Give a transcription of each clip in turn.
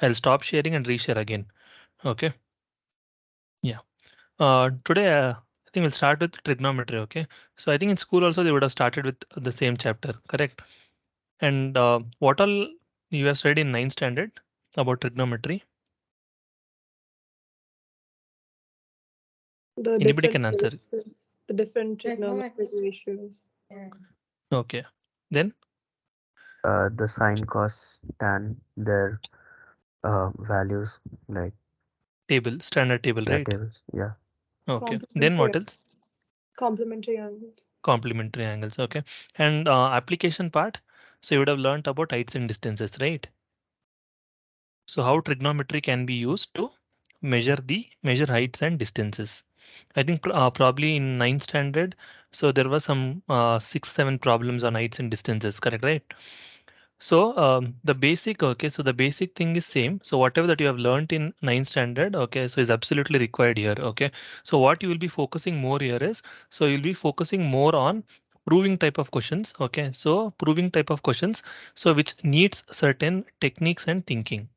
I'll stop sharing and reshare again. Okay. Yeah. Today, I think we'll start with trigonometry. Okay. So I think in school also they would have started with the same chapter, correct? And what all you have studied in ninth standard about trigonometry? The Anybody can different answer. ratios, the different trigonometric Trigonometry. ratios. Yeah. Okay. Then The sine, cos, tan, their values like standard table, yeah right? tables. Yeah. Okay. Then Complementary what else? complementary angles. Complementary angles. Okay. And application part. So you would have learned about heights and distances, right? So how trigonometry can be used to measure heights and distances. I think probably in ninth standard, so there was some 6, 7 problems on heights and distances, correct, right? So the basic, okay, so the basic thing is same. So whatever that you have learned in ninth standard, okay, so is absolutely required here, okay. So what you will be focusing more here is, so you'll be focusing more on proving type of questions, okay. So proving type of questions, so which needs certain techniques and thinking.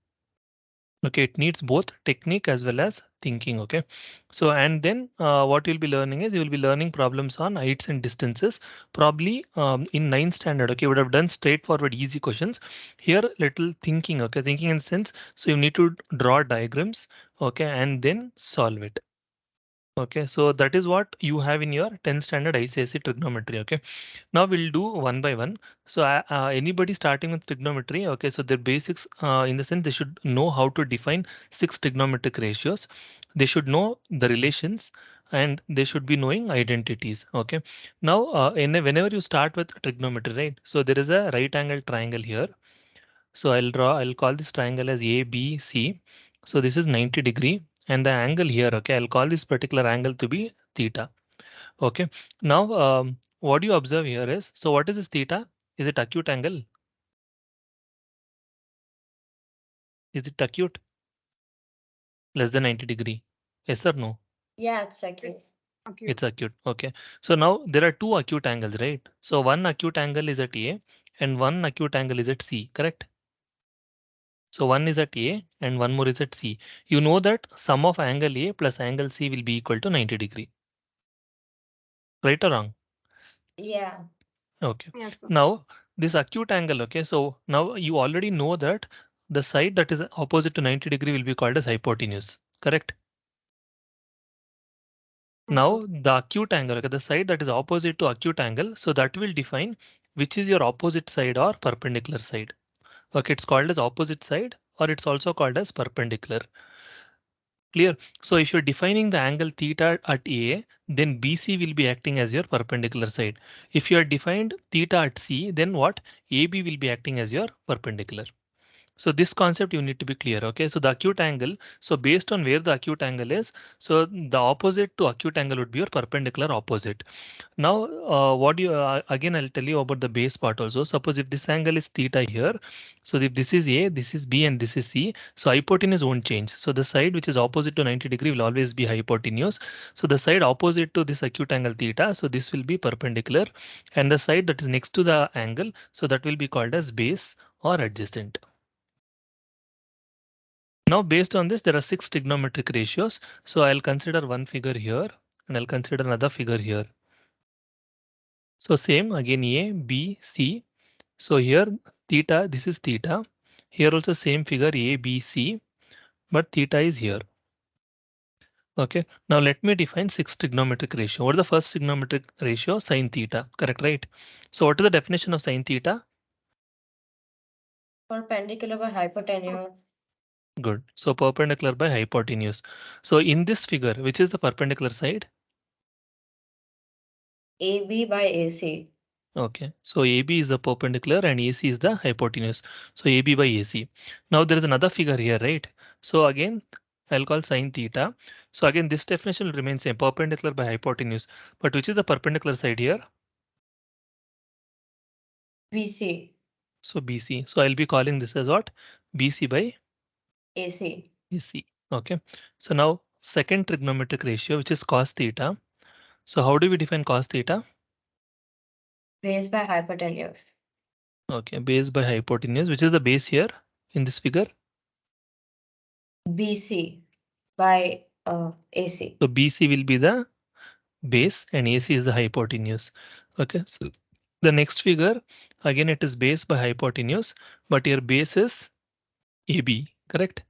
Okay, it needs both technique as well as thinking. Okay, so and then what you'll be learning is you will be learning problems on heights and distances. Probably in ninth standard. Okay, you would have done straightforward easy questions. Here, little thinking. Okay, thinking in the sense. So you need to draw diagrams. Okay, and then solve it. Okay, so that is what you have in your 10th standard ICSE trigonometry. Okay, now we'll do one by one. So anybody starting with trigonometry, okay, so their basics in the sense they should know how to define 6 trigonometric ratios. They should know the relations and they should be knowing identities. Okay, now whenever you start with trigonometry, right? So there is a right angle triangle here. So I'll call this triangle as ABC. So this is 90-degree and the angle here, okay, I'll call this particular angle to be theta. Okay. Now, what you observe here is, so what is this theta? Is it acute angle? Is it acute? Less than 90-degree? Yes or no? Yeah, it's okay. It's Acute. acute. Okay. So now there are two acute angles, right? So one acute angle is at A and one acute angle is at C, correct? So one is at A and one more is at C. You know that sum of angle A plus angle C will be equal to 90-degree. Right or wrong? Yeah. Okay. Yes, sir. Now this acute angle, okay, so now you already know that the side that is opposite to 90-degree will be called as hypotenuse, correct? Yes, sir. Now the acute angle, okay, the side that is opposite to acute angle, so that will define which is your opposite side or perpendicular side. Okay, it's called as opposite side or it's also called as perpendicular. Clear? So if you're defining the angle theta at A, then BC will be acting as your perpendicular side. If you are defined theta at C, then what? AB will be acting as your perpendicular. So this concept you need to be clear. Okay, so the acute angle. So based on where the acute angle is, so the opposite to acute angle would be your perpendicular opposite. Now, what you again I'll tell you about the base part also. Suppose if this angle is theta here, so if this is A, this is B, and this is C, so hypotenuse won't change. So the side which is opposite to 90-degree will always be hypotenuse. So the side opposite to this acute angle theta, so this will be perpendicular, and the side that is next to the angle, so that will be called as base or adjacent. Now, based on this, there are 6 trigonometric ratios. So I'll consider one figure here and I'll consider another figure here. So same again A, B, C. So here theta, this is theta. Here also same figure A, B, C, but theta is here. Okay. Now let me define 6 trigonometric ratio. What is the first trigonometric ratio? Sin theta. Correct, right? So what is the definition of sin theta? Perpendicular by hypotenuse. Good. So perpendicular by hypotenuse. So in this figure, which is the perpendicular side? AB by AC. Okay, so AB is the perpendicular and AC is the hypotenuse. So AB by AC. Now there is another figure here, right? So again, I'll call sine theta. So again, this definition will remain same, perpendicular by hypotenuse. But which is the perpendicular side here? BC. So BC. So I'll be calling this as what? BC by AC. AC. Okay. So now second trigonometric ratio, which is cos theta. So how do we define cos theta? Base by hypotenuse. Okay, base by hypotenuse, which is the base here in this figure. BC by AC. So BC will be the base and AC is the hypotenuse. Okay, so the next figure, again it is base by hypotenuse, but your base is AB, correct?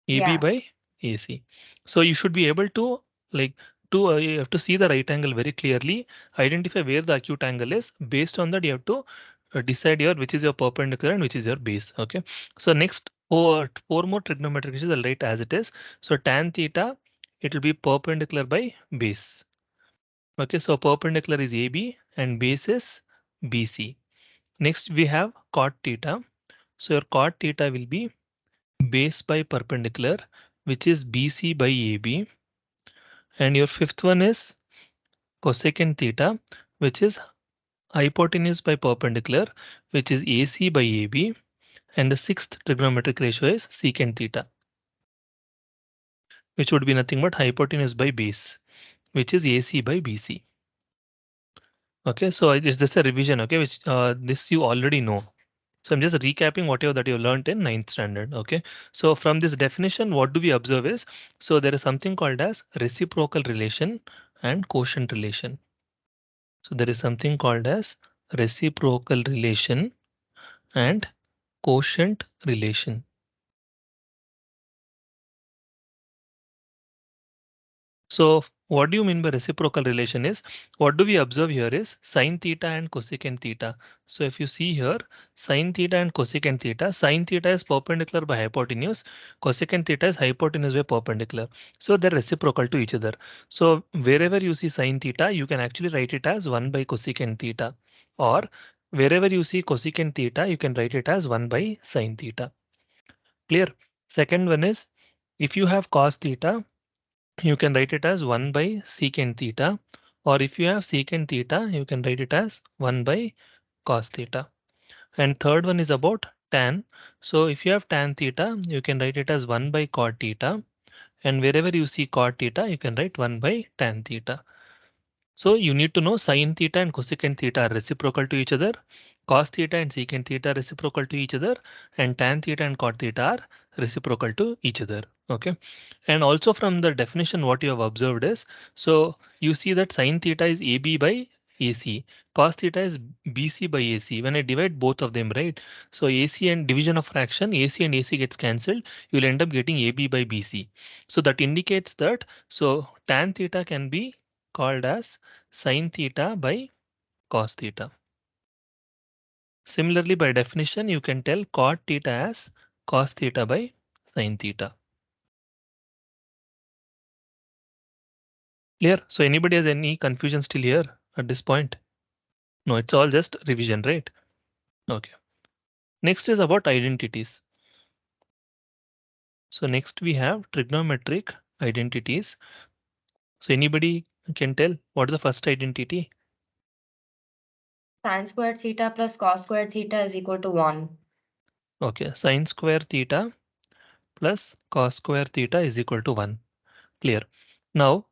AB Yeah. by AC. So you should be able to like you have to see the right angle very clearly, identify where the acute angle is. Based on that, you have to decide your which is your perpendicular and which is your base. Okay. So next four more trigonometric issues I'll write as it is. So tan theta, it will be perpendicular by base. Okay. So perpendicular is AB and base is BC. Next we have cot theta. So your cot theta will be base by perpendicular, which is BC by AB. And your fifth one is cosecant theta, which is hypotenuse by perpendicular, which is AC by AB. And the sixth trigonometric ratio is secant theta, which would be nothing but hypotenuse by base, which is AC by BC. Okay, so is this a revision? Okay, which this you already know. So I'm just recapping whatever that you learned in ninth standard. Okay, so from this definition, what do we observe is, so there is something called as reciprocal relation and quotient relation. So there is something called as reciprocal relation and quotient relation. So what do you mean by reciprocal relation is, what do we observe here is sine theta and cosecant theta. So if you see here, sine theta and cosecant theta, sine theta is perpendicular by hypotenuse, cosecant theta is hypotenuse by perpendicular. So they're reciprocal to each other. So wherever you see sine theta, you can actually write it as 1 by cosecant theta, or wherever you see cosecant theta, you can write it as 1 by sine theta. Clear? Second one is, if you have cos theta, you can write it as 1 by secant theta, or if you have secant theta, you can write it as 1 by cos theta. And third one is about tan. So if you have tan theta, you can write it as 1 by cot theta. And wherever you see cot theta, you can write 1 by tan theta. So you need to know sine theta and cosecant theta are reciprocal to each other, cos theta and secant theta are reciprocal to each other, and tan theta and cot theta are reciprocal to each other. Okay. And also from the definition, what you have observed is, so you see that sine theta is AB by AC, cos theta is BC by AC. When I divide both of them, right? So AC and division of fraction, AC and AC gets cancelled. You'll end up getting AB by BC. So that indicates that, so tan theta can be called as sine theta by cos theta. Similarly, by definition, you can tell cot theta as cos theta by sine theta. Clear? So anybody has any confusion still here at this point? No, it's all just revision, right? Okay. Next is about identities. So next we have trigonometric identities. So anybody can tell what's the first identity? Sine squared theta plus cos squared theta is equal to 1. Okay, sine square theta plus cos square theta is equal to 1. Clear. Now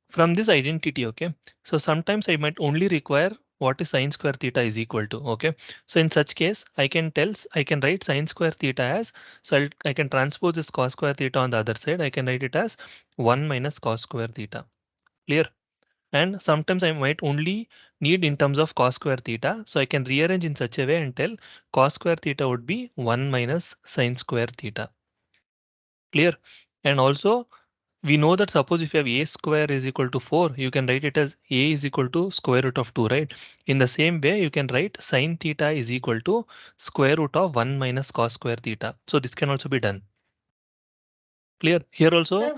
from this identity, okay, so sometimes I might only require what is sine square theta is equal to. Okay, so in such case I can write sine square theta as, so I can transpose this cos square theta on the other side. I can write it as 1 minus cos square theta. Clear? And sometimes I might only need in terms of cos square theta, so I can rearrange in such a way and tell cos square theta would be 1 minus sine square theta. Clear? And also we know that suppose if you have a square is equal to 4, you can write it as a is equal to square root of 2, right? In the same way, you can write sine theta is equal to square root of 1 minus cos square theta. So this can also be done. Clear? Here also.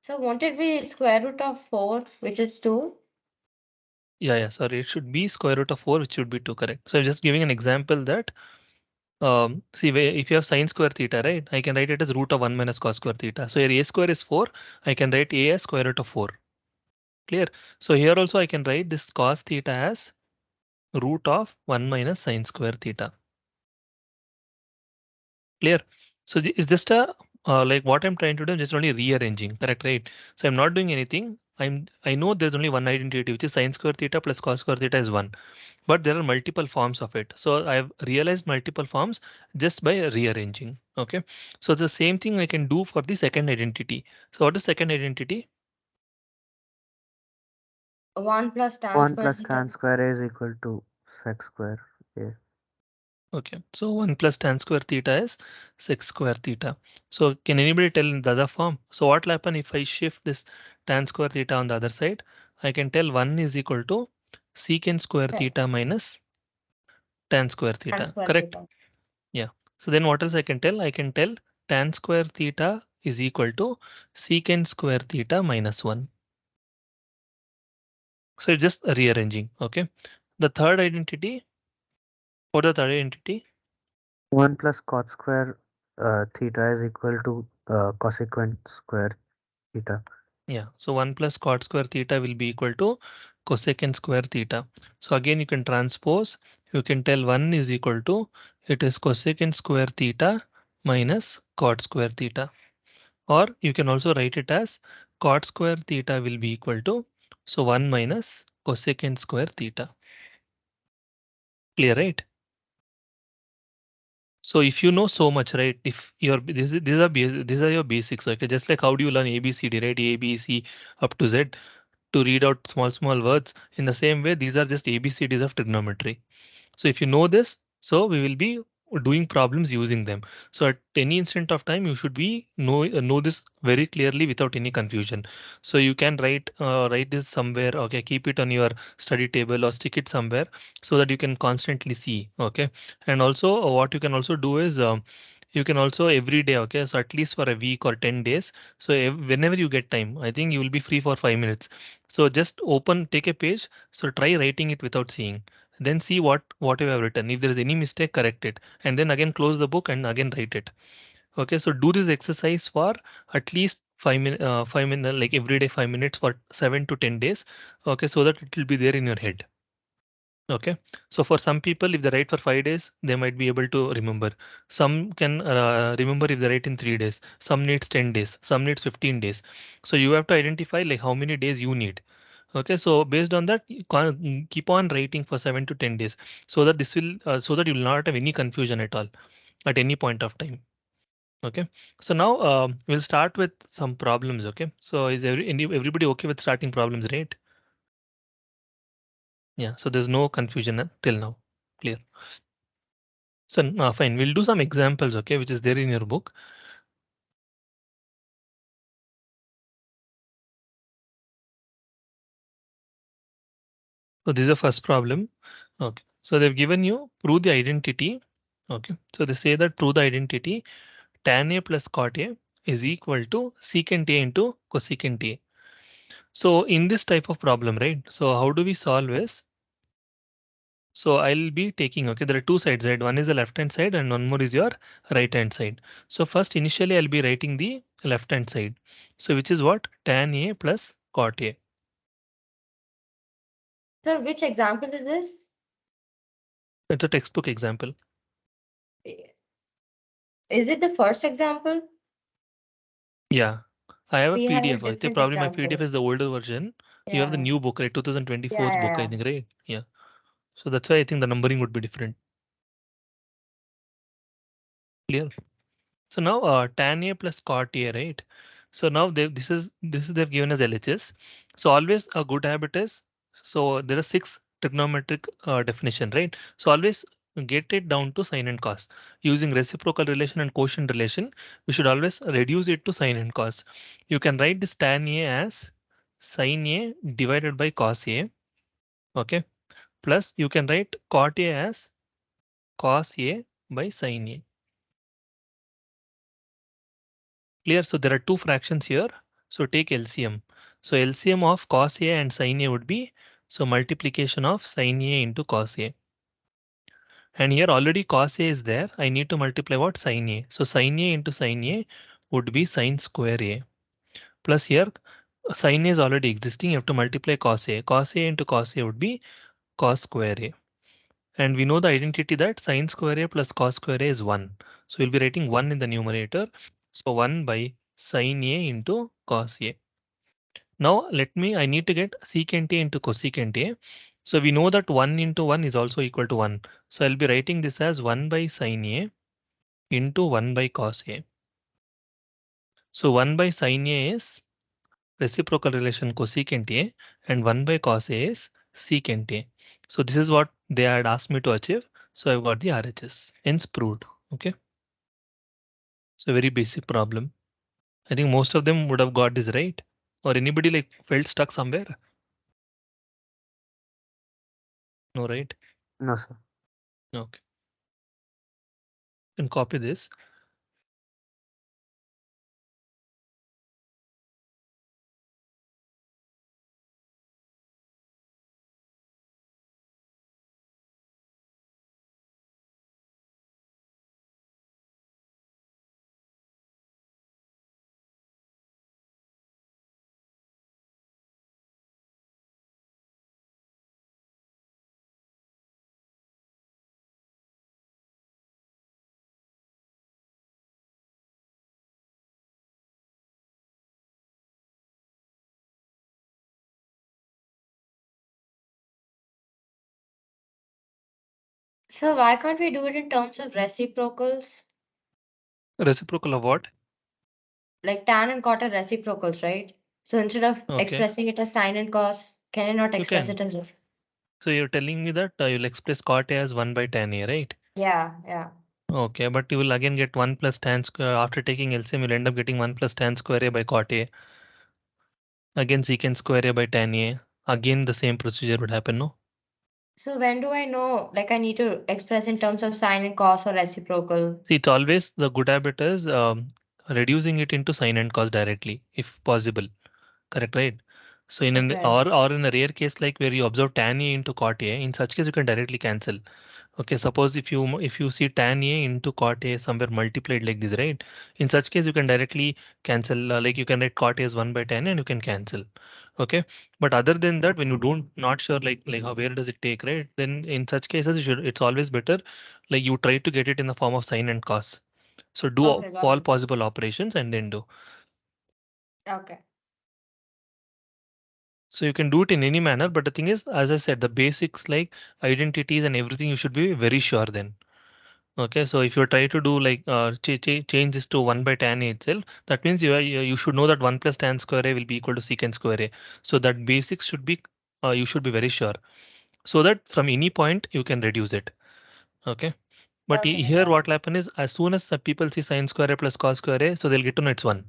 So won't it be square root of 4, which is 2? Yeah, sorry, it should be square root of 4, which should be 2, correct. So I'm just giving an example that, see, if you have sine square theta, right, I can write it as root of 1 minus cos square theta. So here a square is 4, I can write a as square root of 4. Clear? So here also I can write this cos theta as root of 1 minus sine square theta. Clear? So is just a like what I'm trying to do, just only rearranging, correct, right? So I'm not doing anything. I know there's only one identity, which is sine square theta plus cos square theta is 1. But there are multiple forms of it. So I've realized multiple forms just by rearranging. Okay. So the same thing I can do for the second identity. So what is second identity? 1 plus tan 1 square plus theta. tan square is equal to sec square. Yeah. Okay. So 1 plus tan square theta is sec square theta. So can anybody tell in the other form? So what will happen if I shift this tan square theta on the other side? I can tell 1 is equal to secant square Tan theta minus tan square tan theta. square Correct? theta. Yeah. So then what else I can tell? I can tell tan square theta is equal to secant square theta minus 1. So it's just rearranging. Okay. The third identity, what the third identity? 1 plus cot square theta is equal to cosecant square theta. Yeah. So 1 plus cot square theta will be equal to cosecant square theta. So again, you can transpose. You can tell 1 is equal to it is cosecant square theta minus cot square theta. Or you can also write it as cot square theta will be equal to so 1 minus cosecant square theta. Clear, right? So if you know so much, right? If you're these are your basics, okay? Just like how do you learn ABCD, right? A, B, C up to Z to read out small words. In the same way, these are just ABCDs of trigonometry. So if you know this, so we will be doing problems using them. So at any instant of time, you should be know this very clearly without any confusion. So you can write this somewhere. Okay, keep it on your study table or stick it somewhere so that you can constantly see. Okay, and also what you can also do is you can also every day. Okay, so at least for a week or 10 days. So whenever you get time, I think you will be free for 5 minutes. So just take a page. So try writing it without seeing, then see what you have written. If there is any mistake, correct it, and then again close the book and again write it. Okay, so do this exercise for at least 5 minutes, 5 minutes, like every day 5 minutes for 7 to 10 days. Okay, so that it will be there in your head. Okay, so for some people, if they write for 5 days, they might be able to remember. Some can remember if they write in 3 days. Some needs 10 days. Some needs 15 days. So you have to identify like how many days you need. Okay, so based on that, you keep on writing for 7 to 10 days, so that so that you will not have any confusion at all at any point of time. Okay, so now we'll start with some problems. Okay, so is everybody okay with starting problems, right? Yeah, so there's no confusion till now. Clear. So fine, we'll do some examples. Okay, which is there in your book. So this is the first problem. Okay, so they've given you prove the identity. Okay, so they say that prove the identity tan A plus cot A is equal to secant A into cosecant A. So in this type of problem, right? So how do we solve is, so I'll be taking, okay, there are two sides, right? One is the left hand side and one more is your right hand side. So first initially I'll be writing the left hand side. So which is what? Tan A plus cot A. Sir, which example is this? It's a textbook example. Is it the first example? Yeah, I have a We have a PDF. I think different probably my PDF example. is the older version. You have the Yeah, new book, right? yeah, 2024 book, I yeah. think, right? Yeah. So that's why I think the numbering would be different. Clear. So now tan A plus cot A, right? So now this is they've given us LHS. So always a good habit is, so there are 6 trigonometric definition, right? So always get it down to sine and cos. Using reciprocal relation and quotient relation, we should always reduce it to sine and cos. You can write this tan A as sine A divided by cos A. Okay. Plus you can write cot A as cos A by sine A. Clear? So there are two fractions here. So take LCM. So LCM of cos A and sin A would be, so multiplication of sin A into cos A. And here already cos A is there. I need to multiply what? Sin A. So sin A into sin A would be sin square A. Plus here sin A is already existing. You have to multiply cos A. Cos A into cos A would be cos square A. And we know the identity that sin square A plus cos square A is 1. So we'll be writing 1 in the numerator. So 1 by sin A into cos A. Now I need to get secant A into cosecant A. So we know that 1 into 1 is also equal to 1. So I'll be writing this as 1 by sin A into 1 by cos A. So 1 by sin A is reciprocal relation cosecant A and 1 by cos A is secant A. So this is what they had asked me to achieve. So I've got the RHS. Hence proved. Okay. So very basic problem. I think most of them would have got this right. Or anybody like felt stuck somewhere? No, right? No, sir. Okay. And copy this. So why can't we do it in terms of reciprocals? Reciprocal of what? Like tan and cot are reciprocals, right? So instead of Okay, expressing it as sine and cos, can I not you express can. it as? So you're telling me that you'll express cot A as 1 by tan A, right? Yeah. Okay, but you will again get 1 plus tan square. After taking LCM, you'll end up getting 1 plus tan square A by cot A. Again secant square A by tan A. Again the same procedure would happen, no? So when do I know, like I need to express in terms of sine and cos or reciprocal? See, it's always the good habit is reducing it into sin and cos directly, if possible. Correct, right? So in an Okay. or in a rare case like where you observe tan A into cot A, in such case you can directly cancel. Okay, suppose if you see tan A into cot A somewhere multiplied like this, right? In such case you can directly cancel, like you can write cot A as 1 by tan and you can cancel. Okay, but other than that, when you don't not sure like how where does it take, right? Then in such cases it's always better like you try to get it in the form of sin and cos. So do Okay, got all it. possible operations and then do. Okay. So you can do it in any manner, but the thing is, as I said, the basics like identities and everything, you should be very sure then. Okay, so if you try to do like change this to 1 by tan A itself, that means you should know that 1 plus tan square A will be equal to secant square A. So that basics should be you should be very sure, so that from any point you can reduce it. Okay, but Okay, I here got what it. will happen is as soon as the people see sin square A plus cos square A, so they'll get to know it's 1.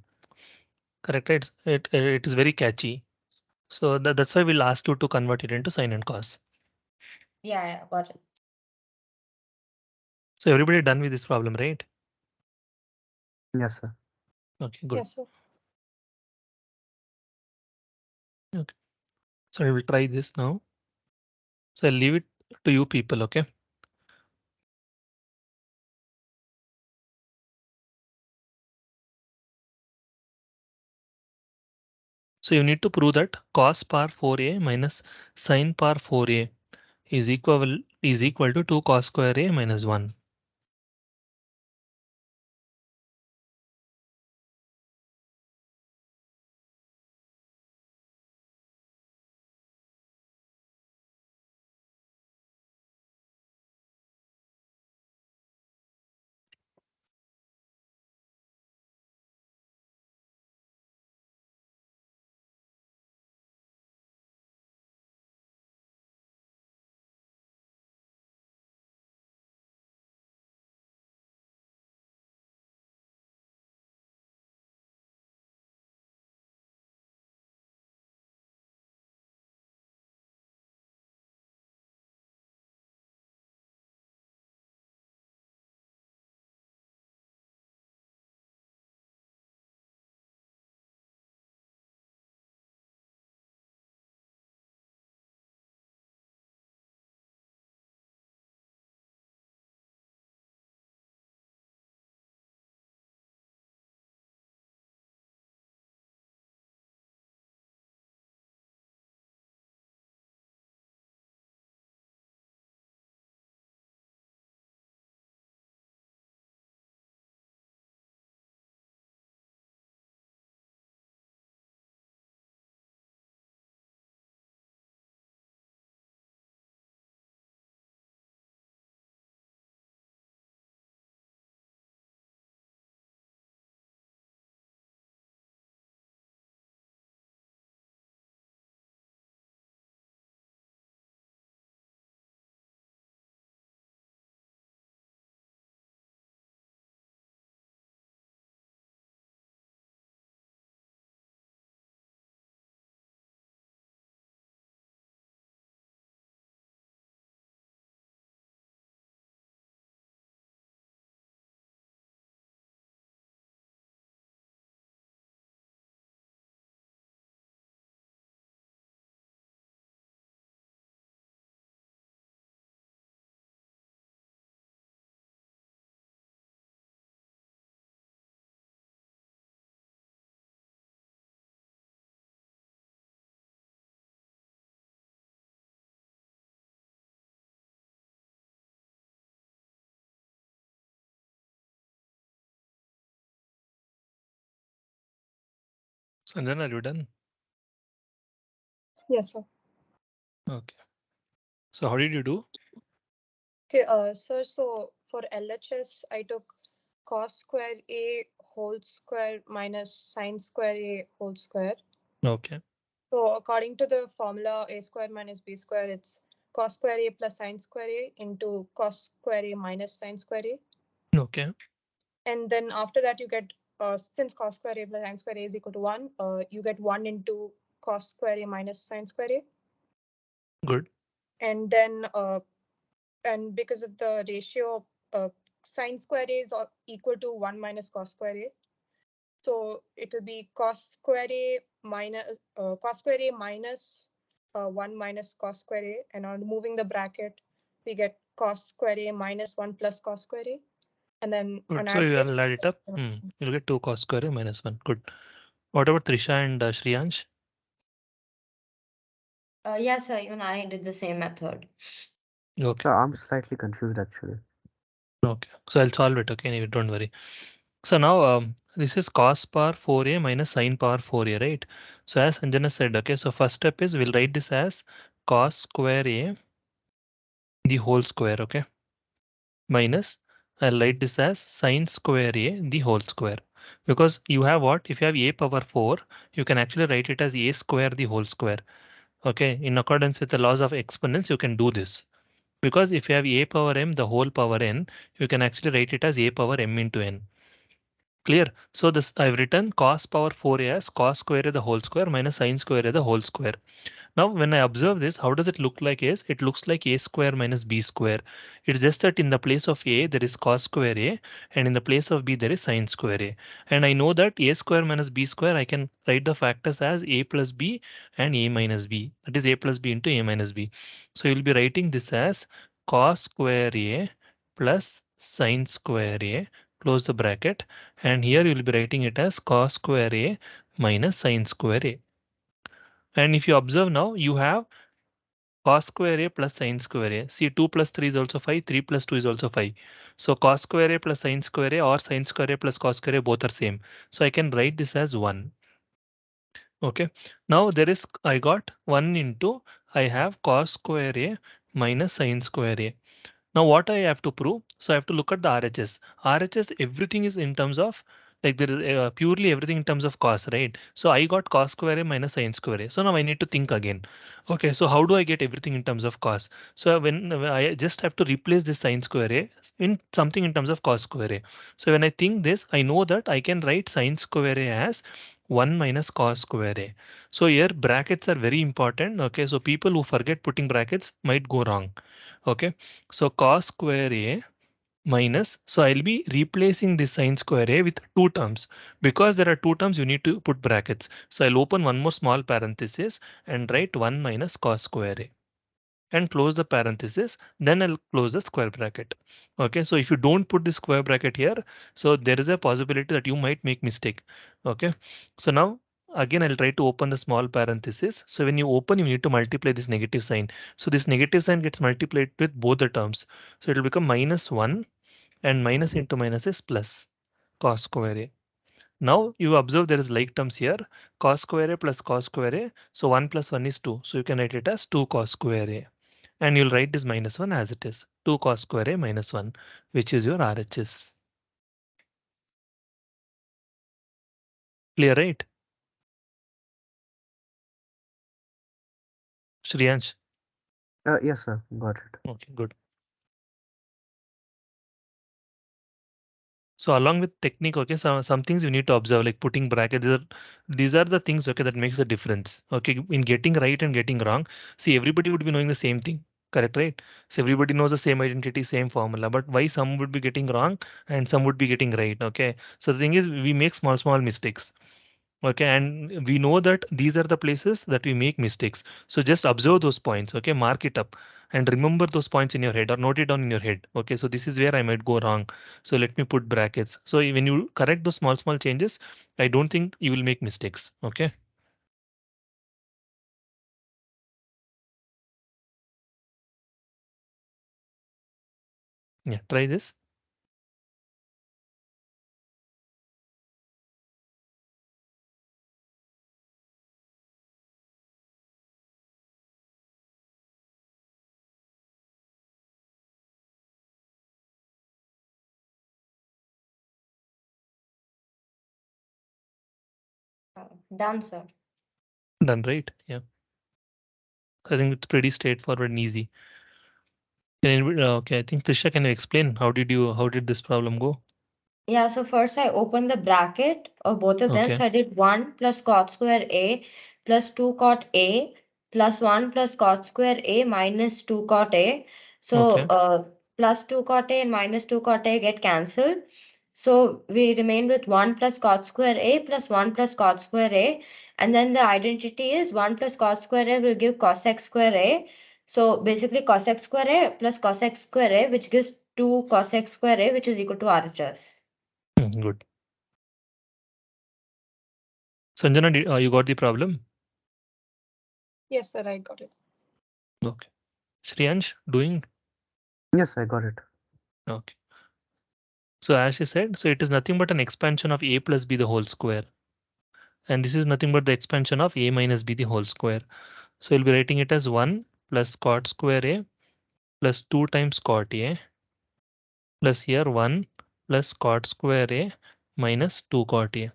Correct? Right? It is very catchy. So that's why we'll ask you to convert it into sin and cos. Yeah, got it. So everybody done with this problem, right? Yes, sir. Okay, good. Yes, sir. Okay. So I will try this now. So I'll leave it to you people, okay? So you need to prove that cos power 4a minus sin power 4a is equal to 2 cos square a minus 1. Sanjana, are you done? Yes, sir. Okay. So how did you do? Okay, sir, so for LHS, I took cos square A whole square minus sine square A whole square. Okay. So according to the formula A square minus B square, it's cos square A plus sine square A into cos square A minus sine square A. Okay. And then after that, you get, since cos square A plus sine square A is equal to 1, you get 1 into cos square A minus sine square A. Good. And then, and because of the ratio, sine square A is equal to 1 minus cos square A. So it will be cos square A minus 1 minus cos square A. And on removing the bracket, we get cos square A minus 1 plus cos square A. And then on Good. So you adding, will add it up. You'll get 2 cos square A minus 1. Good. What about Trisha and Shriyansh? Yes, sir, even I did the same method. Okay. So I'm slightly confused actually. Okay. So I'll solve it. Okay. Anyway, don't worry. So now this is cos power 4a minus sine power 4a, right? So as Sanjana said, okay, so first step is we'll write this as cos square a the whole square, okay, minus I'll write this as sine square a the whole square. Because you have what? If you have a power 4, you can actually write it as a square the whole square. Okay, in accordance with the laws of exponents, you can do this. Because if you have a power m the whole power n, you can actually write it as a power m into n. Clear? So this I've written cos power 4a as cos square a the whole square minus sine square a the whole square. Now when I observe this, how does it look like is? It looks like a square minus b square. It's just that in the place of a there is cos square a and in the place of b there is sine square a. And I know that a square minus b square I can write the factors as a plus b and a minus b. That is a plus b into a minus b. So you'll be writing this as cos square a plus sine square a, close the bracket, and here you will be writing it as cos square a minus sine square a. And if you observe now, you have cos square a plus sine square a. See, 2 plus 3 is also 5, 3 plus 2 is also 5. So cos square a plus sine square a or sine square a plus cos square a both are same. So I can write this as 1. Okay. Now there is, I got 1 into, I have cos square a minus sine square a. Now what I have to prove? So I have to look at the RHS. RHS, everything is in terms of, like there is purely everything in terms of cos, right? So I got cos square a minus sine square a. So now I need to think again. Okay, so how do I get everything in terms of cos? So when I just have to replace this sine square a in something in terms of cos square a. So when I think this, I know that I can write sine square a as 1 minus cos square a. So here brackets are very important. Okay, so people who forget putting brackets might go wrong. Okay, so cos square a minus, so I'll be replacing this sine square a with two terms. Because there are two terms, you need to put brackets. So I'll open one more small parenthesis and write 1 minus cos square a and close the parenthesis, then I'll close the square bracket. Okay, so if you don't put the square bracket here, so there is a possibility that you might make mistake. Okay, so now again I'll try to open the small parenthesis. So when you open, you need to multiply this negative sign. So this negative sign gets multiplied with both the terms. So it will become minus 1 and minus into minus is plus cos square a. Now you observe there is like terms here, cos square a plus cos square a. So 1 plus 1 is 2. So you can write it as 2 cos square a. And you'll write this minus 1 as it is. 2 cos square a minus 1, which is your RHS. Clear, right? Shriyansh. Yes, sir. Got it. Okay, good. So along with technique, okay, some things you need to observe, like putting brackets. These are the things, okay, that makes a difference. Okay, in getting right and getting wrong. See, everybody would be knowing the same thing, correct, right? So everybody knows the same identity, same formula, but why some would be getting wrong and some would be getting right? Okay, so the thing is, we make small mistakes. Okay, and we know that these are the places that we make mistakes. So just observe those points. Okay, mark it up and remember those points in your head or note it down in your head. Okay, so this is where I might go wrong. So let me put brackets. So when you correct those small changes, I don't think you will make mistakes. Okay. Yeah, try this. Done, sir. Done, right? Yeah. I think it's pretty straightforward and easy. Okay, I think Trisha, can you explain how did this problem go? Yeah, so first I opened the bracket of both of them. Okay. So I did 1 plus cot square A plus 2 cot A plus 1 plus cot square A minus 2 cot A. So Okay. plus 2 cot A and minus 2 cot A get cancelled. So we remain with 1 plus cot square A plus 1 plus cot square A. And then the identity is 1 plus cot square A will give cos x square A. So basically cos x square A plus cos x square A, which gives 2 cos x square A, which is equal to RHS. Good. Sanjana, you got the problem? Yes, sir, I got it. Okay. Shriyansh, doing? Yes, I got it. Okay. So as she said, so it is nothing but an expansion of a plus b the whole square. And this is nothing but the expansion of a minus b the whole square. So we'll be writing it as 1 plus cot square a plus 2 times cot a plus here 1 plus cot square a minus 2 cot a.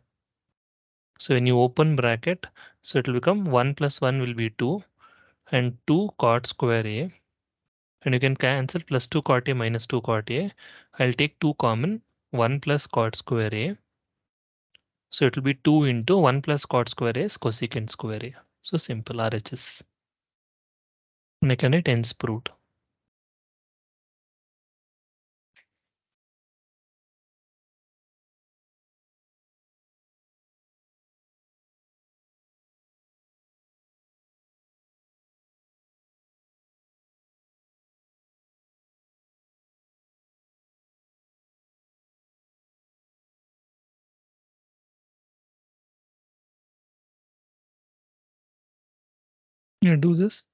So when you open bracket, so it will become 1 plus 1 will be 2 and 2 cot square a, and you can cancel plus 2 cot a minus 2 cot a. I'll take 2 common, 1 plus cot square a. So it will be 2 into 1 plus cot square a is cosecant square a. So simple RHS. And I can write hence proved. You do this.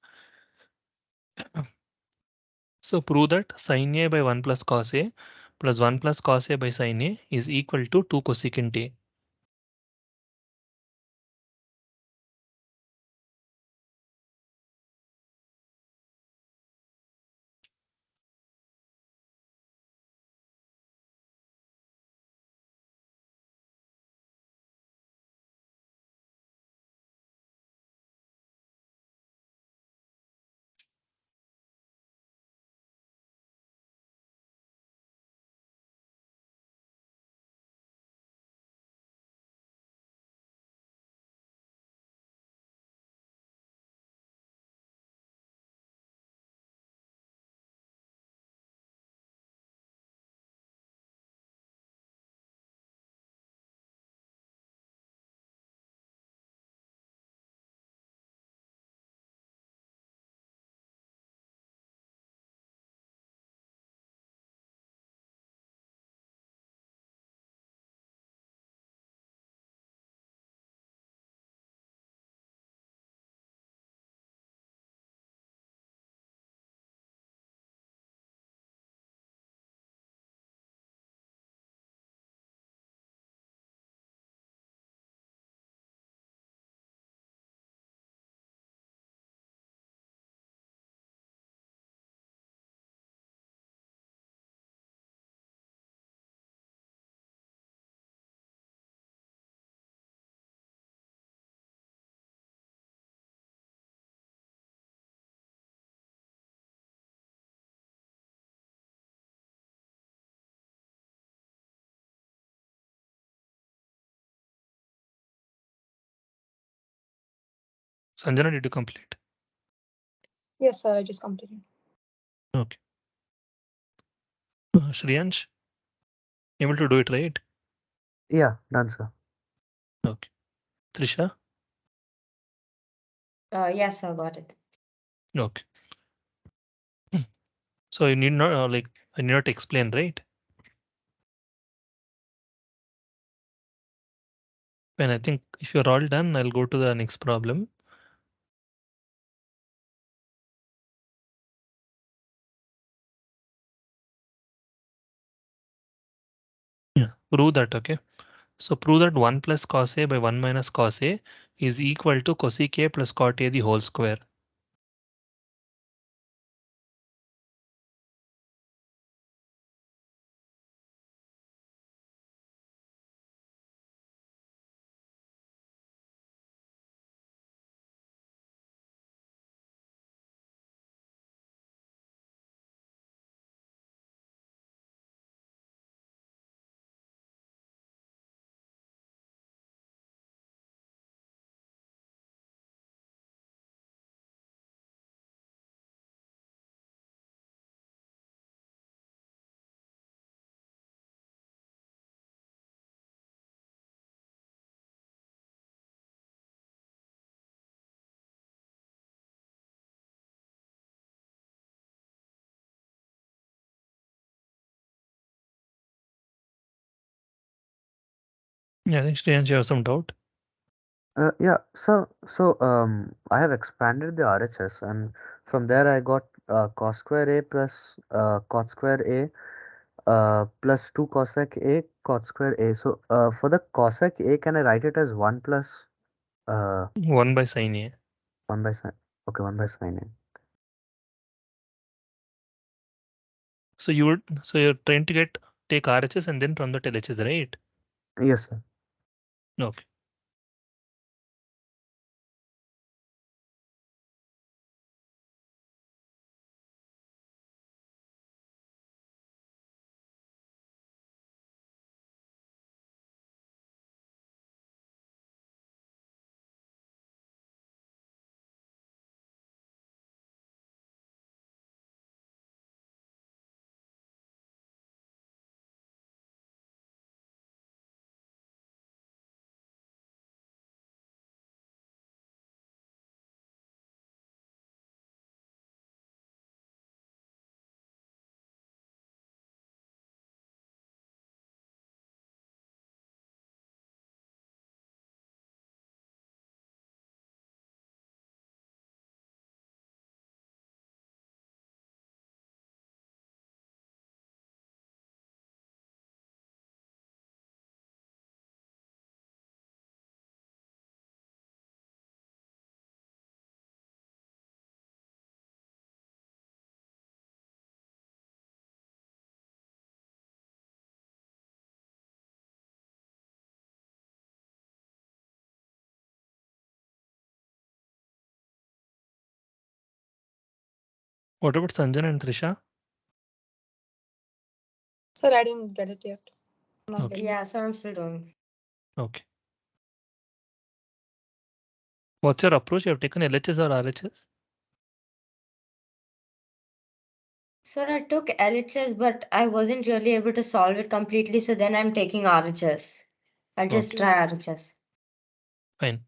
So prove that sin a by 1 plus cos a plus 1 plus cos a by sin a is equal to 2 cosecant a. Sanjana, did you complete? Yes, sir, I just completed. Okay. Shriyansh, able to do it, right? Yeah, done, sir. Okay. Trisha? Yes, I got it. Okay. So you need not I need not explain, right? And I think if you're all done, I'll go to the next problem. Yeah, prove that, okay? So prove that 1 plus cos a by 1 minus cos a is equal to cosec a plus cot a the whole square. Yeah, I think Shreyansh, you have some doubt. Yeah, I have expanded the RHS, and from there I got cos square A plus cot square A plus 2 cosec A cot square A. So for the cosec A, can I write it as 1 plus 1 by sin A. 1 by sin? Okay, 1 by sin A. So you're trying to take RHS and then from the LHS, right? Yes, sir. Okay. What about Sanjana and Trisha? Sir, I didn't get it yet. Not Okay. getting it. Yeah, so I'm still doing. Okay. What's your approach? You have taken LHS or RHS? Sir, I took LHS, but I wasn't really able to solve it completely, so then I'm taking RHS. I'll just Okay. try RHS. Fine.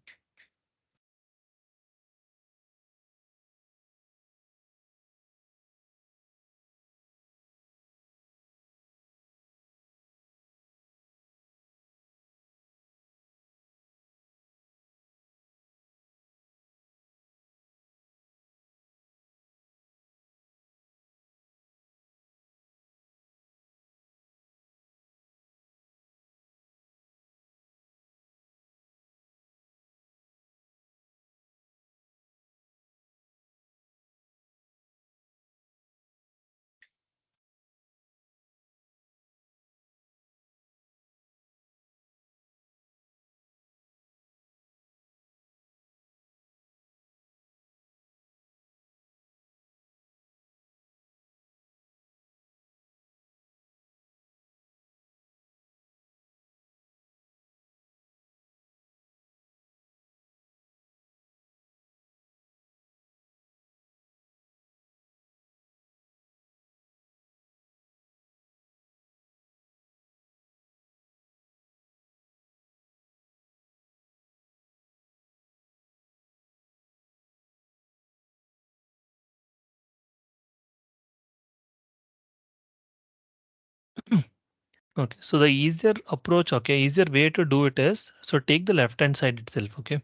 Okay, so the easier approach, okay, easier way to do it is, so take the left hand side itself, okay.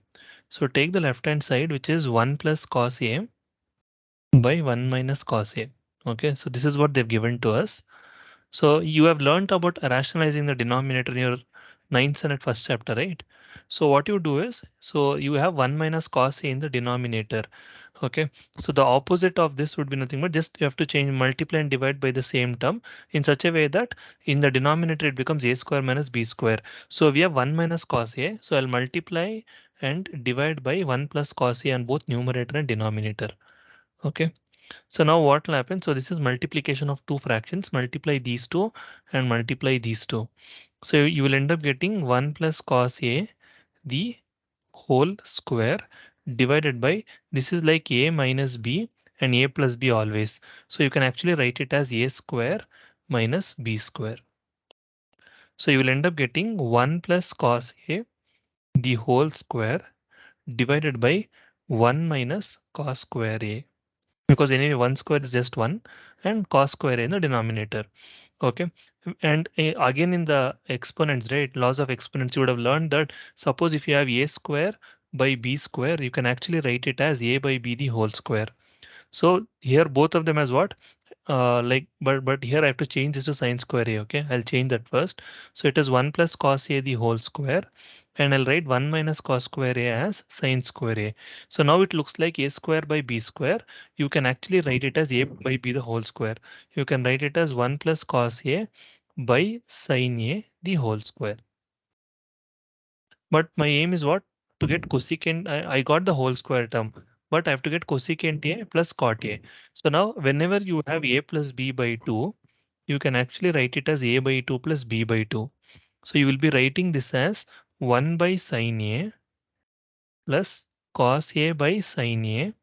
So take the left hand side, which is 1 plus cos A by 1 minus cos A. Okay, so this is what they've given to us. So you have learned about rationalizing the denominator in your ninth standard first chapter, right? So what you do is, so you have 1 minus cos A in the denominator. Okay, so the opposite of this would be nothing but just you have to change multiply and divide by the same term in such a way that in the denominator it becomes a square minus b square. So we have 1 minus cos A. So I'll multiply and divide by 1 plus cos A on both numerator and denominator. Okay. So now what will happen? So this is multiplication of two fractions. Multiply these two and multiply these two. So you will end up getting 1 plus cos A the whole square divided by this is like A minus B and A plus B always. So you can actually write it as A square minus B square. So you will end up getting 1 plus cos A the whole square divided by 1 minus cos square A. Because anyway 1 square is just 1 and cos square in the denominator. Okay, and again in the exponents, right, laws of exponents, you would have learned that suppose if you have a square by b square, you can actually write it as a by b the whole square. So here both of them as what? But here I have to change this to sine square a. Okay, I'll change that first. So it is 1 plus cos a the whole square, and I'll write 1 minus cos square a as sine square a. So now it looks like a square by b square. You can actually write it as a by b the whole square. You can write it as 1 plus cos a by sine a the whole square. But my aim is what? To get cosecant. I got the whole square term, but I have to get cosecant a plus cot a. So now whenever you have a plus b by 2, you can actually write it as a by 2 plus b by 2. So you will be writing this as 1 by sine a plus cos a by sine a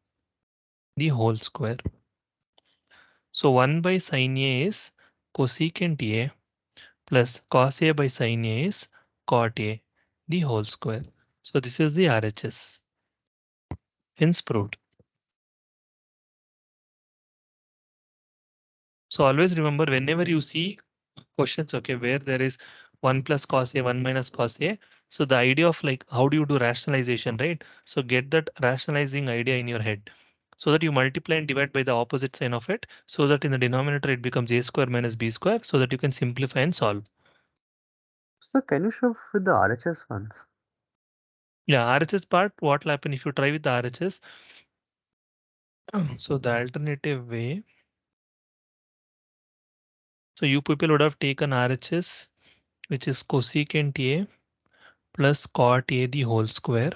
the whole square. So 1 by sine a is cosecant a plus cos a by sine a is cot a the whole square. So this is the RHS. Hence proved. So always remember whenever you see questions, okay, where there is 1 plus cos a, 1 minus cos a. So the idea of like, how do you do rationalization, right? So get that rationalizing idea in your head so that you multiply and divide by the opposite sign of it so that in the denominator it becomes a square minus b square so that you can simplify and solve. So can you show with the RHS ones? Yeah, RHS part, what will happen if you try with the RHS? So the alternative way, so you people would have taken RHS, which is cosecant a plus cot a the whole square.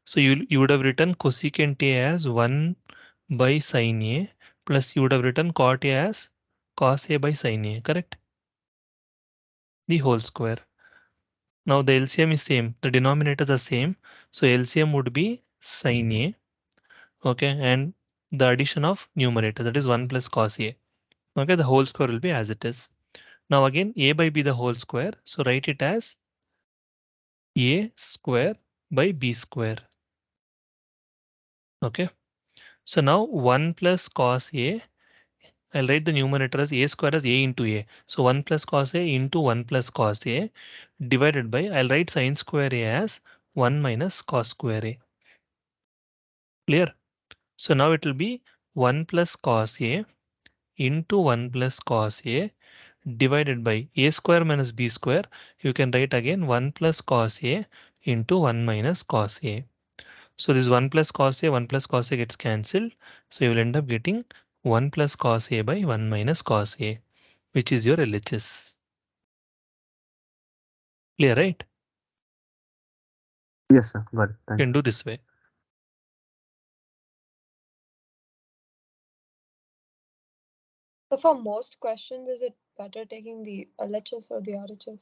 So you would have written cosecant a as 1 by sine a plus you would have written cot a as cos a by sine a, correct? The whole square. Now the LCM is same, the denominators are same. So LCM would be sine a, okay, and the addition of numerator, that is 1 plus cos a. Okay, the whole square will be as it is. Now again a by b the whole square. So write it as a square by b square. Okay. So now 1 plus cos a, I'll write the numerator as a square as a into a. So 1 plus cos a into 1 plus cos a divided by, I'll write sine square a as 1 minus cos square a. Clear? So now it will be 1 plus cos a into 1 plus cos a divided by a square minus b square. You can write again 1 plus cos a into 1 minus cos a. So this 1 plus cos a, 1 plus cos a gets cancelled. So you will end up getting 1 plus cos a by 1 minus cos a, which is your LHS. Clear, right? Yes, sir. Got it. You Thank can you. do this way. So for most questions, is it better taking the LHS or the RHS?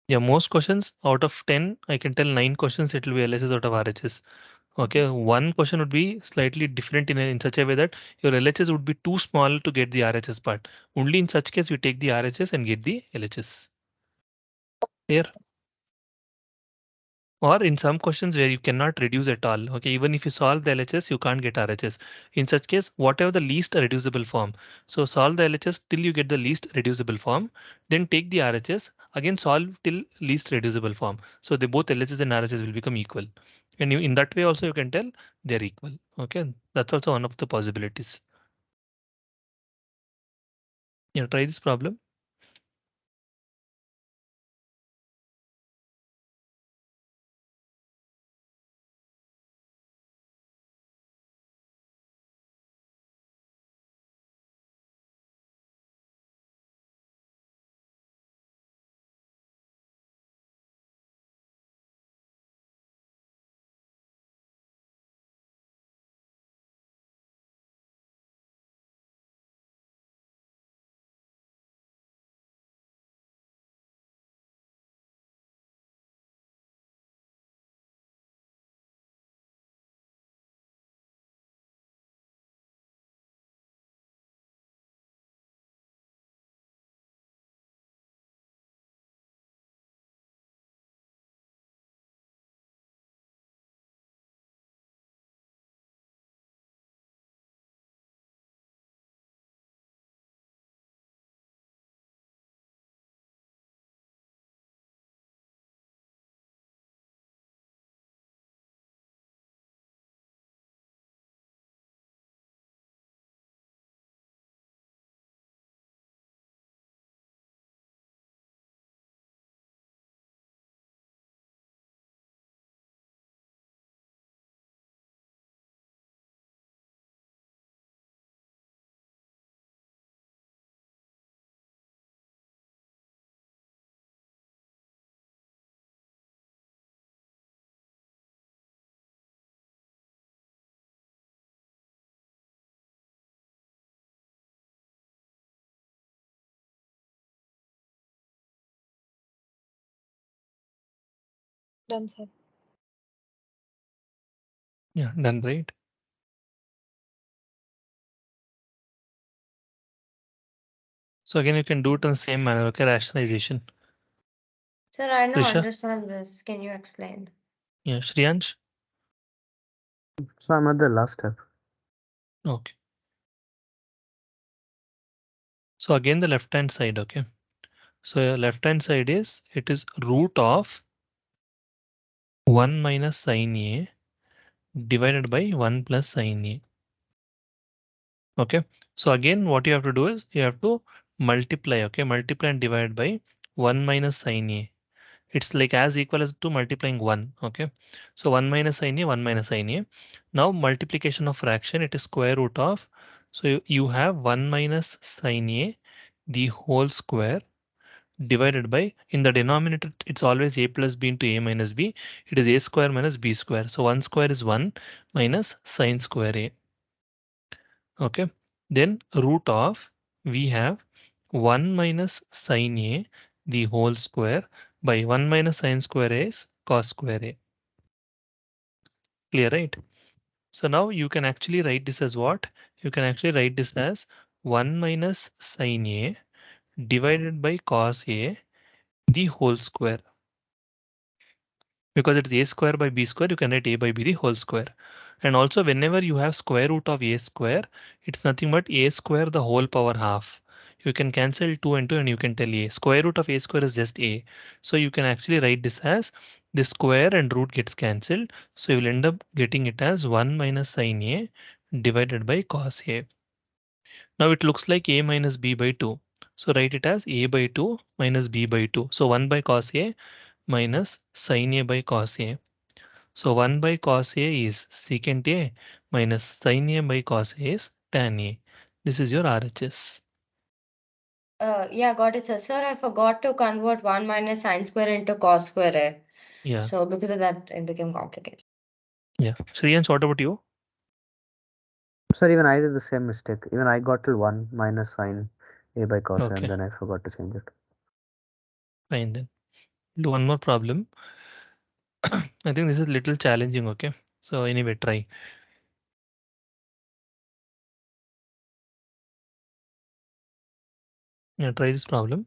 Yeah, most questions out of 10, I can tell 9 questions it will be LHS out of RHS. Okay, one question would be slightly different in such a way that your LHS would be too small to get the RHS part. Only in such case you take the RHS and get the LHS. Clear? Or in some questions where you cannot reduce at all. Okay, even if you solve the LHS, you can't get RHS. In such case, whatever the least reducible form. So solve the LHS till you get the least reducible form. Then take the RHS, again solve till least reducible form. So they both LHS and RHS will become equal. And you, in that way also you can tell they're equal. Okay, that's also one of the possibilities. Yeah, try this problem. Done, sir. Yeah, done, right? So again, you can do it in the same manner, okay, rationalization. Sir, I don't Prisha? understand this. Can you explain? Yeah, Shriyansh? So I'm at the last step. Okay. So again, the left-hand side, okay. So your left-hand side is, it is root of 1 minus sin A divided by 1 plus sin A. Okay. So again, what you have to do is you have to multiply, okay, multiply and divide by 1 minus sin A. It's like as equal as to multiplying 1. Okay. So 1 minus sin A, 1 minus sin A. Now multiplication of fraction, it is square root of. So you have 1 minus sin A, the whole square, divided by, in the denominator, it's always a plus b into a minus b. It is a square minus b square. So 1 square is 1 minus sin square a. Okay. Then root of, we have 1 minus sin a, the whole square, by 1 minus sin square a is cos square a. Clear, right? So now you can actually write this as what? You can actually write this as 1 minus sin a divided by cos a, the whole square. Because it's a square by b square, you can write a by b the whole square. And also whenever you have square root of a square, it's nothing but a square the whole power half. You can cancel 2 and 2 and you can tell a. Square root of a square is just a. So you can actually write this as the square and root gets cancelled. So you will end up getting it as 1 minus sin a divided by cos a. Now it looks like a minus b by 2. So write it as a by 2 minus b by 2. So 1 by cos a minus sin a by cos a. So 1 by cos A is secant A minus sin A by cos A is tan A. This is your RHS. Yeah, got it, sir. Sir, I forgot to convert 1 minus sine square into cos square A. Yeah, So because of that, it became complicated. yeah. Shriyansh, what about you? Sir, even I did the same mistake. Even I got till 1 minus sine a by cos a, and Okay, then I forgot to change it. fine then. Do one more problem. I think this is little challenging, okay? So anyway, try. Yeah, try this problem.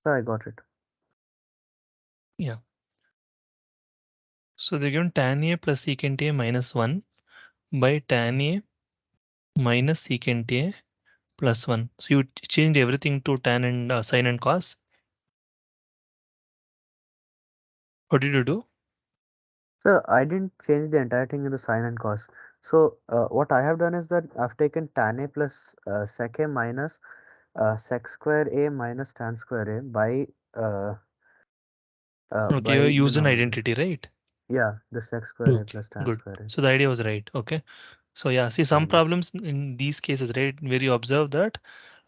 So I got it. Yeah. So they're given tan A plus secant A minus 1 by tan A minus secant A plus 1. So you changed everything to tan and sine and cos. What did you do? So I didn't change the entire thing into sine and cos. So what I have done is that I've taken tan A plus sec A minus sec square A minus tan square A Okay, you by use an denominator. identity, right? Yeah, the sec square A Good. plus tan Good. square So the idea was right. Okay. So yeah, see A. some Yes. problems in these cases, right? Where you observe that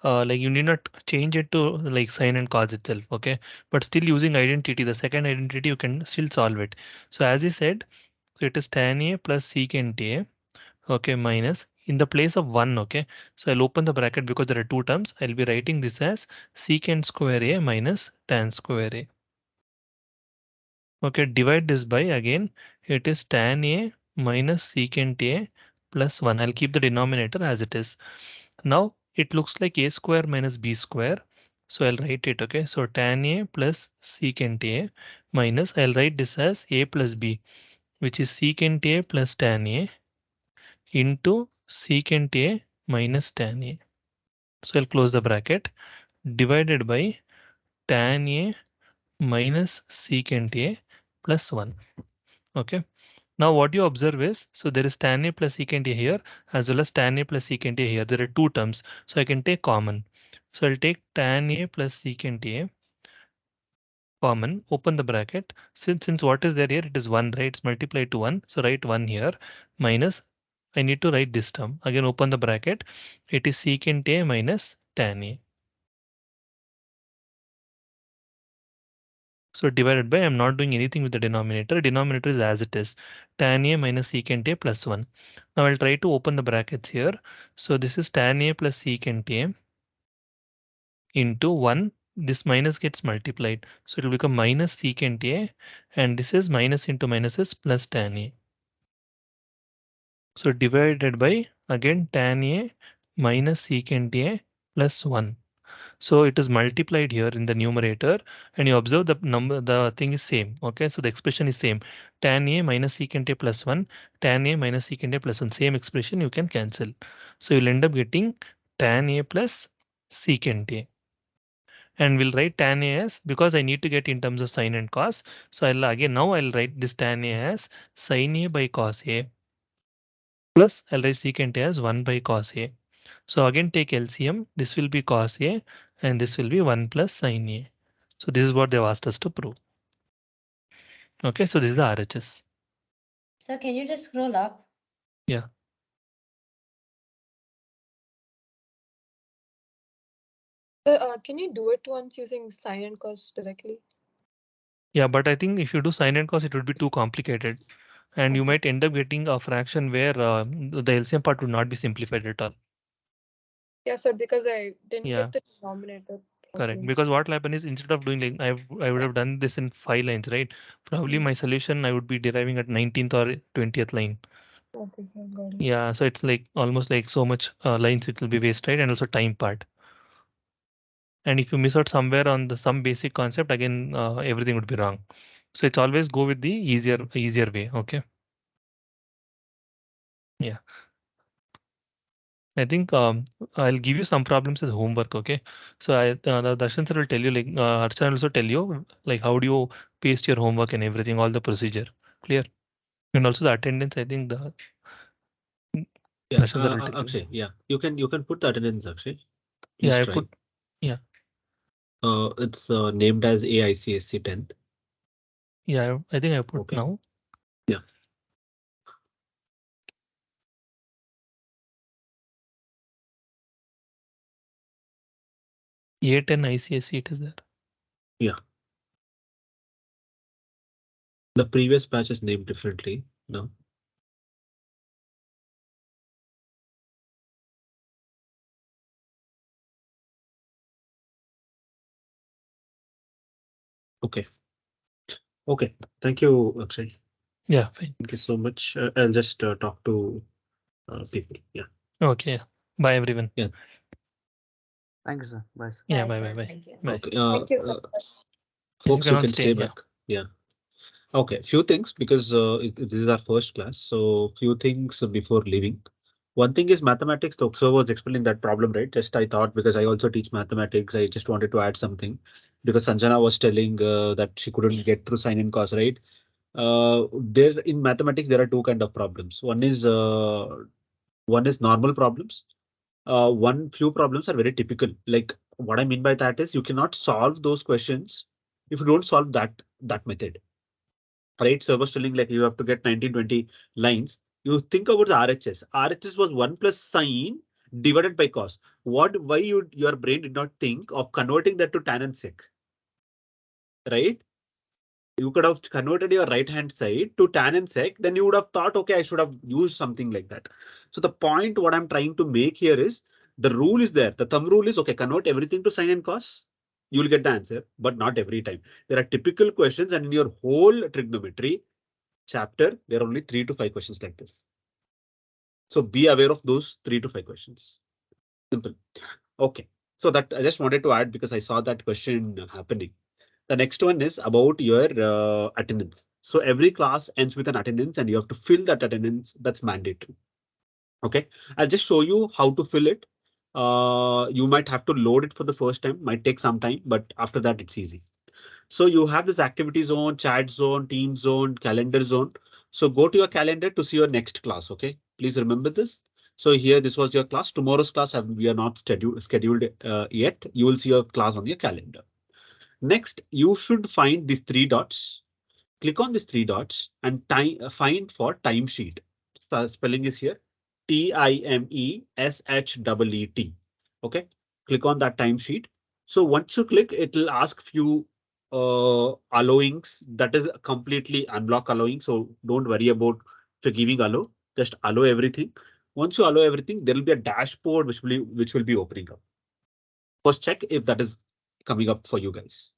like you need not change it to like sine and cos itself. Okay. But still using identity, the second identity, you can still solve it. So as you said, so it is tan A plus secant A. Okay. Minus in the place of 1. Okay. So I'll open the bracket because there are two terms. I'll be writing this as secant square A minus tan square A. Okay, divide this by again, it is tan A minus secant A plus 1. I'll keep the denominator as it is. Now it looks like A square minus B square. So I'll write it. Okay, so tan A plus secant A minus, I'll write this as A plus B, which is secant A plus tan A into secant A minus tan A. So I'll close the bracket, divided by tan A minus secant A plus 1. Okay. Now what you observe is, so there is tan A plus secant A here as well as tan A plus secant A here. There are two terms, so I can take common. So I'll take tan A plus secant A common, open the bracket. Since what is there here, it is 1, right? It's multiplied to 1. So write 1 here minus, I need to write this term. Again, open the bracket. It is secant A minus tan A. So divided by, I'm not doing anything with the denominator. Denominator is as it is. Tan A minus secant A plus 1. Now I'll try to open the brackets here. So this is tan A plus secant A into 1. This minus gets multiplied. So it will become minus secant A. And this is minus into minus is plus tan A. So divided by again tan A minus secant A plus 1. So it is multiplied here in the numerator and you observe the number, the thing is same. Okay, so the expression is same. Tan A minus secant A plus 1, tan A minus secant A plus 1, same expression you can cancel. So you'll end up getting tan A plus secant A. And we'll write tan A as, because I need to get in terms of sine and cos. So I'll write this tan A as sine A by cos A plus I'll write secant A as 1 by cos A. So again take LCM, this will be cos A and this will be 1 plus sin A. So this is what they've asked us to prove. Okay, so this is the RHS. Sir, can you just scroll up? Yeah. So, can you do it once using sine and cos directly? Yeah, but I think if you do sin and cos, it would be too complicated. And you Okay. might end up getting a fraction where the LCM part would not be simplified at all. Yeah, sir, because I didn't Yeah, get the denominator correct. properly. Because what will happen is instead of doing like I would have done this in 5 lines, right? Probably my solution I would be deriving at 19th or 20th line. Okay, sir, got it. Yeah, so it's like almost like so much lines it will be waste, right? And also time part. And if you miss out somewhere on the some basic concept, again everything would be wrong. So it's always go with the easier way. Okay. Yeah. I think I'll give you some problems as homework. Okay. So the Darshan sir will tell you like Archana will also tell you like how do you paste your homework and everything, all the procedure. Clear. And also the attendance. I think the Yeah, Darshan sir will tell you. Akshay, yeah, you can put the attendance, Akshay. Yeah, Please I try. put. Yeah. It's named as AICSC 10th. Yeah, I think I put Okay. now. Yeah. A10 ICSE it is there. Yeah. The previous batch is named differently now. Okay. Okay. Thank you, Akshay. Yeah, fine. Thank you so much. I'll just talk to people. Yeah. Okay. Bye everyone. Yeah. Thank you, sir. Bye, sir. Yeah, Bye, bye, sir. bye, bye. Thank you. Bye. Okay. Thank you so much. You Folks, can you all can stay stay in here. back. Yeah. Okay. Few things because this is our first class. So few things before leaving. One thing is mathematics. The observer was explaining that problem, right? Just I thought because I also teach mathematics, I just wanted to add something because Sanjana was telling that she couldn't get through sin and cos, right? There's in mathematics there are two kind of problems. One is normal problems. One few problems are very typical. Like what I mean by that is you cannot solve those questions if you don't solve that method, right? So I was telling like you have to get 1920 lines. You think about the RHS. RHS was 1 plus sine divided by cos. Why your brain did not think of converting that to tan and sec, right? You could have converted your right hand side to tan and sec, then you would have thought, okay, I should have used something like that. So the point what I'm trying to make here is the rule is there. The thumb rule is okay, convert everything to sine and cos. You'll get the answer, but not every time. There are typical questions, and in your whole trigonometry chapter, there are only 3 to 5 questions like this. So be aware of those 3 to 5 questions. Simple. Okay. So that I just wanted to add because I saw that question happening. The next one is about your attendance. So every class ends with an attendance and you have to fill that attendance. That's mandatory. Okay, I'll just show you how to fill it. You might have to load it for the first time, might take some time, but after that it's easy. So you have this activity zone, chat zone, team zone, calendar zone. So go to your calendar to see your next class. OK, please remember this. So here, this was your class. Tomorrow's class we are not scheduled yet. You will see your class on your calendar. Next, you should find these 3 dots. Click on these 3 dots and find for timesheet. Spelling is here. TIMESHEET. OK, click on that timesheet. So once you click, it will ask few allowings. That is completely unblock allowing. So don't worry about if you're giving allow. Just allow everything. Once you allow everything, there will be a dashboard which will be opening up. First check if that is coming up for you guys.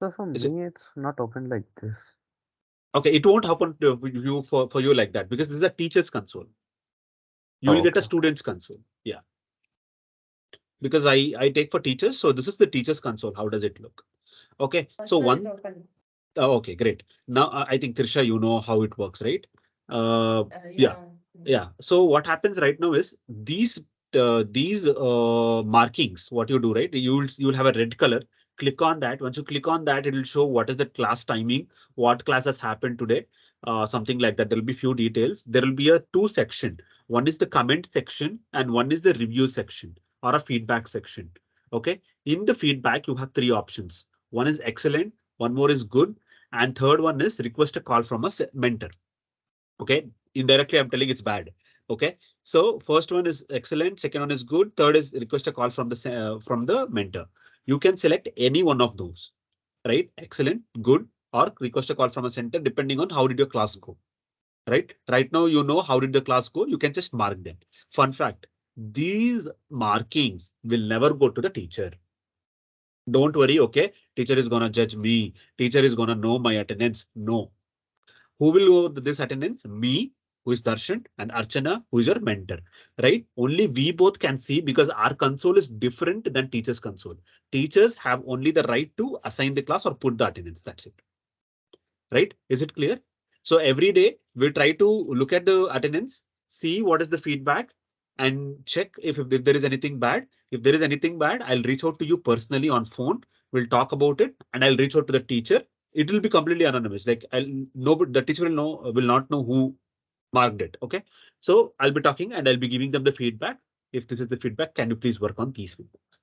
So for Is it? me, it's not open like this. Okay, it won't happen to you for you like that because this is a teacher's console. You will Oh, get a okay. student's console. Yeah, because I take for teachers. So this is the teacher's console. How does it look? Okay, so Sir, it's one. open. Oh, okay, great. Now I think Trisha, you know how it works, right? Yeah, Yeah. yeah. So what happens right now is these markings. What you do, right? You'll have a red color. Click on that. Once you click on that, it will show what is the class timing, what class has happened today, something like that. There will be few details. There will be a two section. One is the comment section and one is the review section or a feedback section. Okay. In the feedback, you have 3 options. One is excellent, one more is good, and third one is request a call from a mentor. Okay, indirectly I'm telling it's bad. Okay, so first one is excellent, second one is good, third is request a call from the mentor. You can select any one of those, right? Excellent, good, or request a call from a center depending on how did your class go. Right now you know how did the class go. You can just mark them. Fun fact: these markings will never go to the teacher. Don't worry. Okay, teacher is gonna judge me. Teacher is gonna know my attendance. No. Who will go with this attendance? Me, who is Darshan, and Archana, who is your mentor, right? Only we both can see because our console is different than teacher's console. Teachers have only the right to assign the class or put the attendance. That's it. Right? Is it clear? So every day we try to look at the attendance, see what is the feedback, and check if there is anything bad. If there is anything bad, I'll reach out to you personally on phone. We'll talk about it, and I'll reach out to the teacher. It will be completely anonymous. Like I'll know, but the teacher will not know who marked it. Okay, so I'll be talking and I'll be giving them the feedback. If this is the feedback, can you please work on these feedbacks?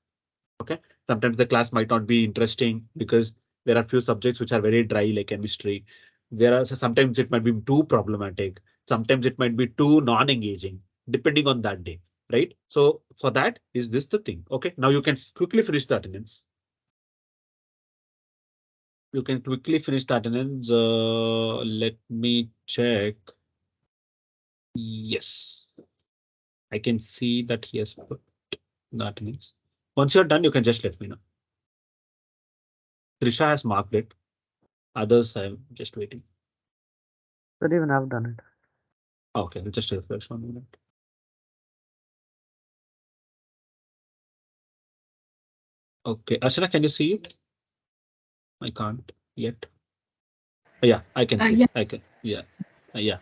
Okay, sometimes the class might not be interesting because there are few subjects which are very dry, like chemistry. There are sometimes it might be too problematic. Sometimes it might be too non-engaging, depending on that day, right? So for that, is this the thing? Okay, now you can quickly finish the attendance. You can quickly finish the attendance. Let me check. Yes, I can see that he has put the attendance. Once you're done, you can just let me know. Trisha has marked it. Others, I'm just waiting. But even I've done it. Okay, I'll just refresh 1 minute. Okay, Archana, can you see it? I can't yet. Yeah, I can see. Yeah. I can. Yeah, yeah.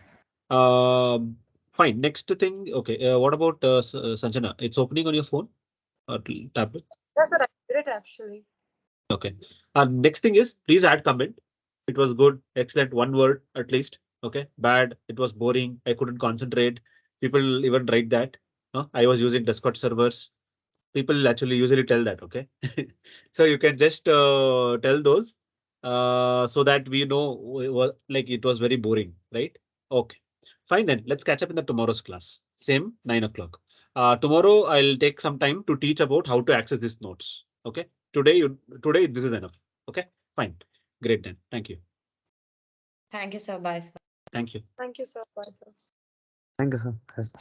Fine. Next thing. Okay. What about Sanjana? It's opening on your phone or tablet. That's what I did it actually. Okay. Next thing is please add comment. It was good, excellent, one word at least. Okay. Bad. It was boring. I couldn't concentrate. People even write that. I was using Discord servers. People actually usually tell that. Okay. So you can just tell those so that we know like it was very boring, right? Okay. Fine then. Let's catch up in the tomorrow's class. Same 9 o'clock. Tomorrow I'll take some time to teach about how to access these notes. Okay. Today this is enough. Okay. Fine. Great then. Thank you. Thank you, sir. Bye, sir. Thank you. Thank you, sir. Bye, sir. Thank you, sir. Yes.